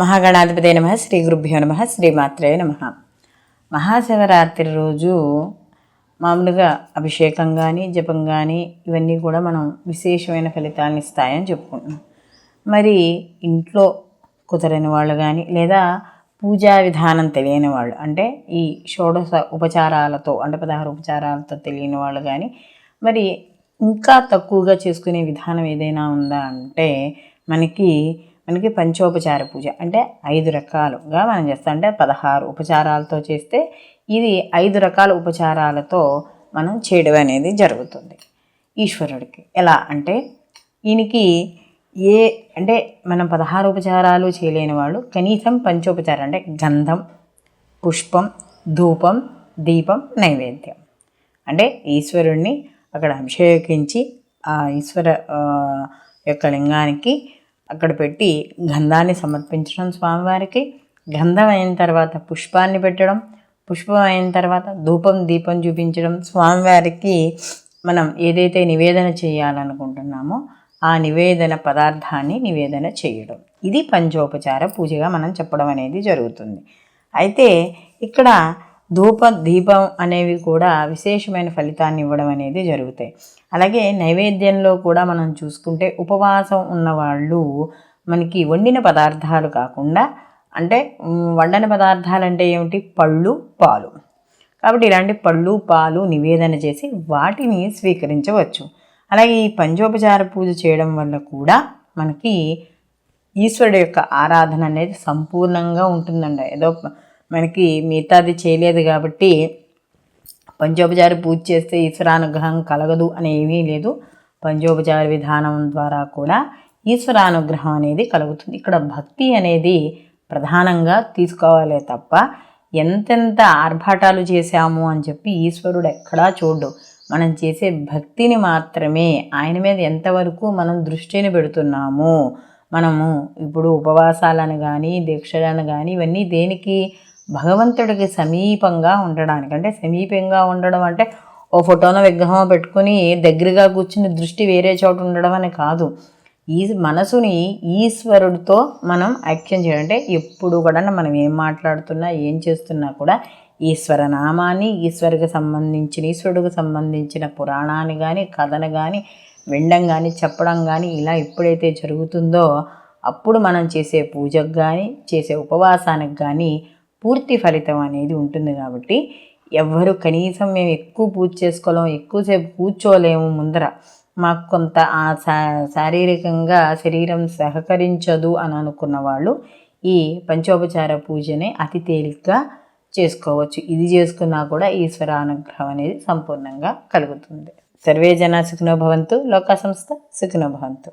మహాగణాధిపతే నమః. శ్రీ గురుభ్యో నమః. శ్రీమాత్రే నమః. మహాశివరాత్రి రోజు మామూలుగా అభిషేకం కానీ జపం కానీ ఇవన్నీ కూడా మనం విశేషమైన ఫలితాలను ఇస్తాయని చెప్పుకుంటున్నాం. మరి ఇంట్లో కుదరని వాళ్ళు కానీ లేదా పూజా విధానం తెలియని వాళ్ళు, అంటే ఈ షోడశ ఉపచారాలతో అంటే 16 ఉపచారాలతో తెలియని వాళ్ళు కానీ మరి ఇంకా తక్కువగా చేసుకునే విధానం ఏదైనా ఉందా అంటే మనకి పంచోపచార పూజ అంటే 5 రకాలుగా మనం చేస్తాం. అంటే 16 ఉపచారాలతో చేస్తే ఇది 5 రకాల ఉపచారాలతో మనం చేయడం అనేది జరుగుతుంది ఈశ్వరుడికి. ఎలా అంటే ఈయనకి అంటే మనం 16 ఉపచారాలు చేయలేని వాళ్ళు కనీసం పంచోపచారం అంటే గంధం, పుష్పం, ధూపం, దీపం, నైవేద్యం అంటే ఈశ్వరుణ్ణి అక్కడ అభిషేకించి ఆ ఈశ్వర యొక్క లింగానికి అక్కడ పెట్టి గంధాన్ని సమర్పించడం స్వామివారికి. గంధం అయిన తర్వాత పుష్పాన్ని పెట్టడం, పుష్పం అయిన తర్వాత ధూపం దీపం చూపించడం. స్వామివారికి మనం ఏదైతే నివేదన చేయాలనుకుంటున్నామో ఆ నివేదన పదార్థాన్ని నివేదన చేయడం. ఇది పంచోపచార పూజగా మనం చెప్పడం అనేది జరుగుతుంది. అయితే ఇక్కడ ధూపం దీపం అనేవి కూడా విశేషమైన ఫలితాన్ని ఇవ్వడం అనేది జరుగుతాయి. అలాగే నైవేద్యంలో కూడా మనం చూసుకుంటే ఉపవాసం ఉన్నవాళ్ళు మనకి వండిన పదార్థాలు కాకుండా, అంటే వండని పదార్థాలు అంటే ఏమిటి, పళ్ళు పాలు. కాబట్టి ఇలాంటి పళ్ళు పాలు నివేదన చేసి వాటిని స్వీకరించవచ్చు. అలాగే ఈ పంచోపచార పూజ చేయడం వల్ల కూడా మనకి ఈశ్వరుడు యొక్క ఆరాధన అనేది సంపూర్ణంగా ఉంటుందండి. ఏదో మనకి మిగతాది చేయలేదు కాబట్టి పంచోపచార పూజ చేస్తే ఈశ్వరానుగ్రహం కలగదు అని ఏమీ లేదు. పంచోపచార విధానం ద్వారా కూడా ఈశ్వరానుగ్రహం అనేది కలుగుతుంది. ఇక్కడ భక్తి అనేది ప్రధానంగా తీసుకోవాలే తప్ప ఎంతెంత ఆర్భాటాలు చేశాము అని చెప్పి ఈశ్వరుడు ఎక్కడా చూడు. మనం చేసే భక్తిని మాత్రమే, ఆయన మీద ఎంతవరకు మనం దృష్టిని పెడుతున్నాము. మనము ఇప్పుడు ఉపవాసాలను కానీ దీక్షలను కానీ ఇవన్నీ దేనికి, భగవంతుడికి సమీపంగా ఉండడానికి. అంటే సమీపంగా ఉండడం అంటే ఓ ఫోటోనో విగ్రహం పెట్టుకుని దగ్గరగా కూర్చుని దృష్టి వేరే చోట ఉండడం అని కాదు. ఈ మనసుని ఈశ్వరుడితో మనం ఐక్యం చేయడం. అంటే ఎప్పుడు కూడా మనం ఏం మాట్లాడుతున్నా ఏం చేస్తున్నా కూడా ఈశ్వర నామాన్ని, ఈశ్వరుడికి సంబంధించిన పురాణాన్ని కానీ కథను కానీ వినడం కానీ చెప్పడం కానీ ఇలా ఎప్పుడైతే జరుగుతుందో అప్పుడు మనం చేసే పూజకు కానీ చేసే ఉపవాసానికి కానీ పూర్తి ఫలితం అనేది ఉంటుంది. కాబట్టి ఎవ్వరు కనీసం మేము ఎక్కువ పూజ చేసుకోలేము, ఎక్కువసేపు కూర్చోలేము ముందర, మాకు కొంత ఆ శారీరకంగా శరీరం సహకరించదు అని అనుకున్న వాళ్ళు ఈ పంచోపచార పూజని అతి తేలిగ్గా చేసుకోవచ్చు. ఇది చేసుకున్నా కూడా ఈశ్వర అనుగ్రహం అనేది సంపూర్ణంగా కలుగుతుంది. సర్వే జనా సుఖినో భవంతు, లోకా సంస్థ సుఖినో భవంతు.